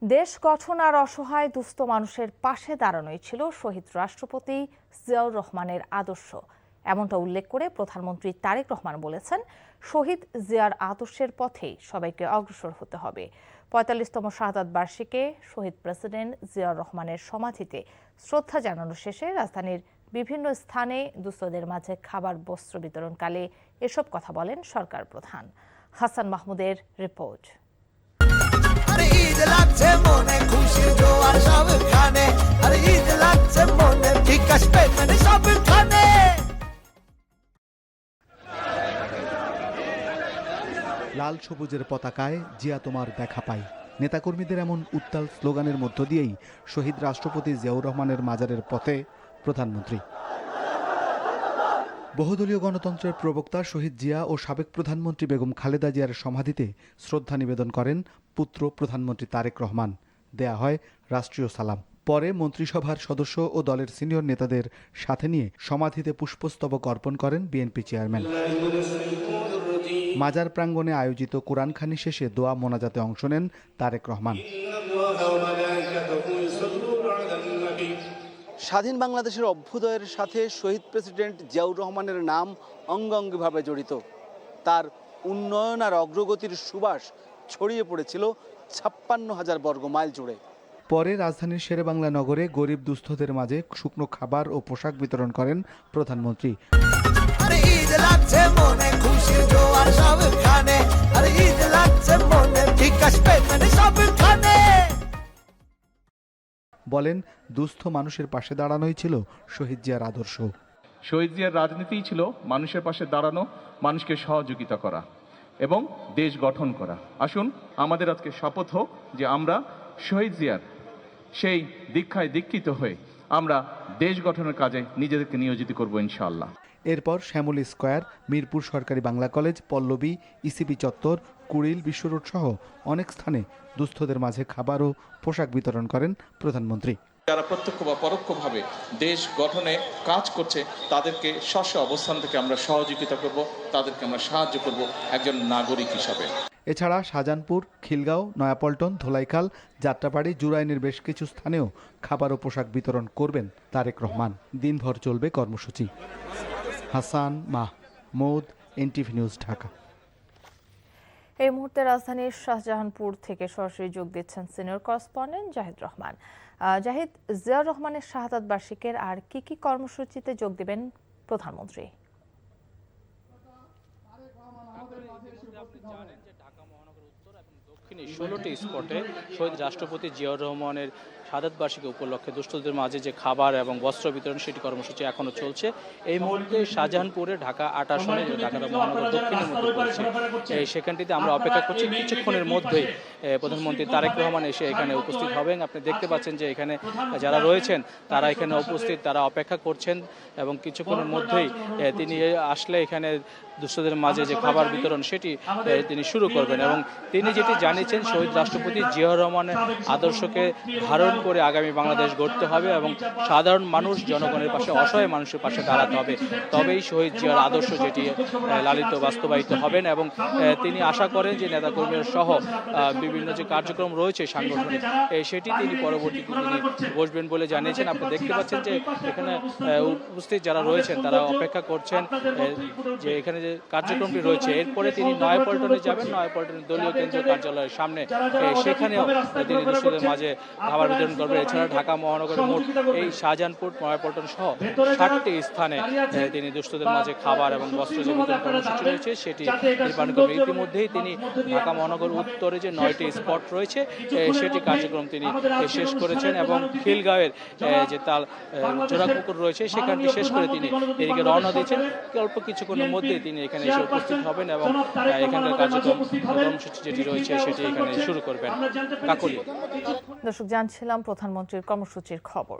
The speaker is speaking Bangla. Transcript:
দেশ গঠন আর অসহায় দুস্থ মানুষের পাশে দাঁড়ানোই ছিল শহীদ রাষ্ট্রপতি জিয়াউর রহমানের আদর্শ। এমনটা উল্লেখ করে প্রধানমন্ত্রী তারেক রহমান বলেছেন, শহীদ জিয়ার আদর্শের পথেই সবাইকে অগ্রসর হতে হবে। ৪৫তম শাহাদাত বার্ষিকে শহীদ প্রেসিডেন্ট জিয়াউর রহমানের সমাধিতে শ্রদ্ধা জানানো শেষে রাজধানীর বিভিন্ন স্থানে দুস্থদের মাঝে খাবার বস্ত্র বিতরণকালে এসব কথা বলেন সরকার প্রধান। হাসান মাহমুদের রিপোর্ট। লাল সবুজের পতাকায় জিয়া তোমার দেখা পাই, নেতাকর্মীদের এমন উত্তাল স্লোগানের মধ্য দিয়েই শহীদ রাষ্ট্রপতি জিয়াউর রহমানের মাজারের পথে প্রধানমন্ত্রী। বহুদলীয় গণতন্ত্রের প্রবক্তা শহীদ জিয়া ও সাবেক প্রধানমন্ত্রী বেগম খালেদা জিয়ার সমাধিতে শ্রদ্ধা নিবেদন করেন পুত্র প্রধানমন্ত্রী তারেক রহমান। দেয়া হয় রাষ্ট্রীয় সালাম। পরে মন্ত্রিসভার সদস্য ও দলের সিনিয়র নেতাদের সাথে নিয়ে সমাধিতে পুষ্পস্তবক অর্পণ করেন বিএনপি চেয়ারম্যান। মাজার প্রাঙ্গণে আয়োজিত কোরআনখানি শেষে দোয়া মোনাজাতে অংশ নেন তারেক রহমান। স্বাধীন বাংলাদেশের অভ্যুদয়ের সাথে শহীদ প্রেসিডেন্ট জিয়াউর রহমানের নাম অঙ্গাঙ্গিভাবে জড়িত। তার উন্নয়ন আর অগ্রগতির সুবাস ছড়িয়ে পড়েছিল ৫৬,০০০ বর্গ মাইল জুড়ে। পরে রাজধানীর শেরেবাংলা নগরে গরিব দুস্থদের মাঝে শুকনো খাবার ও পোশাক বিতরণ করেন প্রধানমন্ত্রী। বলেন, দুস্থ মানুষের পাশে দাঁড়ানোই ছিল শহীদ জিয়ার আদর্শ। শহীদ জিয়ার রাজনীতিই ছিল মানুষের পাশে দাঁড়ানো, মানুষকে সহযোগিতা করা এবং দেশ গঠন করা। আসুন আমাদের আজকে শপথ হোক যে আমরা শহীদ জিয়ার সেই দীক্ষায় দীক্ষিত হয়ে আমরা দেশ গঠনের কাজে নিজেদেরকে নিয়োজিত করব ইনশাআল্লাহ। এরপর শ্যামলী স্কয়ার, মিরপুর সরকারি বাংলা কলেজ, পল্লবী, ইসিবি চত্বর, কুড়িল, বিশ্ব রোড সহ অনেক স্থানে দুস্থদের মাঝে খাবার ও পোশাক বিতরণ করেন প্রধানমন্ত্রী। যারা প্রত্যক্ষ বা পরোক্ষভাবে দেশ গঠনে কাজ করছে তাদেরকে স্ব অবস্থান থেকে আমরা সহযোগিতা করব, তাদেরকে আমরা সাহায্য করব একজন নাগরিক হিসাবে। এছাড়া শাহজাহানপুর, খিলগাঁও, নয়াপল্টন, ধোলাইখাল, যাত্রাবাড়ি, জুরাইনের বেশ কিছু স্থানেও খাবার ও পোশাক বিতরণ করবেন তারেক রহমান। দিনভর চলবে কর্মসূচি। Hasan Mahmud, NTV news, Dhaka. এই মুহূর্তে রাজধানীর শাহজাহানপুর থেকে সরাসরি যোগ দিচ্ছেন সিনিয়র করেসপন্ডেন্ট জাহিদ রহমান। জাহিদ, জিয়াউর রহমানের শাহাদাত বার্ষিকের আর কি কি কর্মসূচিতে যোগ দেবেন প্রধানমন্ত্রী? ঢাকা মহানগর উত্তর এবং দক্ষিণে 16টি স্পটে শহীদ রাষ্ট্রপতি জিয়াউর রহমানের শাহাদাত বার্ষিকী উপলক্ষে দুস্থদের মাঝে যে খাবার এবং বস্ত্র বিতরণ সেটি কর্মসূচি এখনো চলছে। এই মুহূর্তে শাহজাহানপুরে ঢাকা 8 আসনে ঢাকা মহানগর দক্ষিণের মধ্যে পড়ছে, সেখানটিতে আমরা অপেক্ষা করছি কিছুক্ষণের মধ্যেই প্রধানমন্ত্রী তারেক রহমান এসে এখানে উপস্থিত হবেন। আপনি দেখতে পাচ্ছেন যে এখানে যারা রয়েছেন তারা এখানে উপস্থিত, তারা অপেক্ষা করছেন এবং কিছুক্ষণের মধ্যেই তিনি আসলে এখানে দুস্থদের মাঝে যে খাবার বিতরণ সেটি তিনি শুরু করবেন। এবং তিনি যেটি জানিয়েছেন, শহীদ রাষ্ট্রপতি জিয়াউর রহমানের আদর্শকে ধারণ করে আগামী বাংলাদেশ গড়তে হবে এবং সাধারণ মানুষ, জনগণের পাশে, অসহায় মানুষের পাশে দাঁড়াতে হবে, তবেই শহীদ জিয়ার আদর্শ যেটি লালিত বাস্তবায়িত হবেন। এবং তিনি আশা করেন যে নেতাকর্মীর সহ বিভিন্ন যে কার্যক্রম রয়েছে সাংগঠনিক, সেটি তিনি পরবর্তীতে তিনি বসবেন বলে জানিয়েছেন। আপনি দেখতে পাচ্ছেন যে এখানে উপস্থিত যারা রয়েছেন তারা অপেক্ষা করছেন যে এখানে যে কার্যক্রমটি রয়েছে এরপরে তিনি নয়াপল্টনে যাবেন। নয়াপল্টনের দলীয় কেন্দ্রীয় কার্যালয়ের সামনে সেখানেও তিনি দুস্থদের মাঝে খাবার বিতরণ করবেন। এছাড়া ঢাকা মহানগরের মোট এই শাহজাহানপুর, নয়াপল্টন সহ 60টি স্থানে তিনি দুস্থদের মাঝে খাবার এবং বস্ত্র যে বিতরণ কর্মসূচি রয়েছে সেটি নির্মাণ করবেন। ইতিমধ্যেই তিনি ঢাকা মহানগর উত্তরে যে 9টি স্পট রয়েছে সেটি কার্যক্রম তিনি শেষ করেছেন এবং খিলগাঁওয়ের যে তাল জোড়াপুকুর রয়েছে সেখানটি শেষ করে তিনি এদিকে রওনা দিয়েছেন। অল্প কিছুক্ষণের মধ্যেই তিনি এখানে এসে উপস্থিত হবেন এবং এখানকার কার্যক্রম কর্মসূচি যেটি রয়েছে সেটি এখানে শুরু করবেন। কাকলি। দর্শক, জানছিলাম প্রধানমন্ত্রীর কর্মসূচির খবর।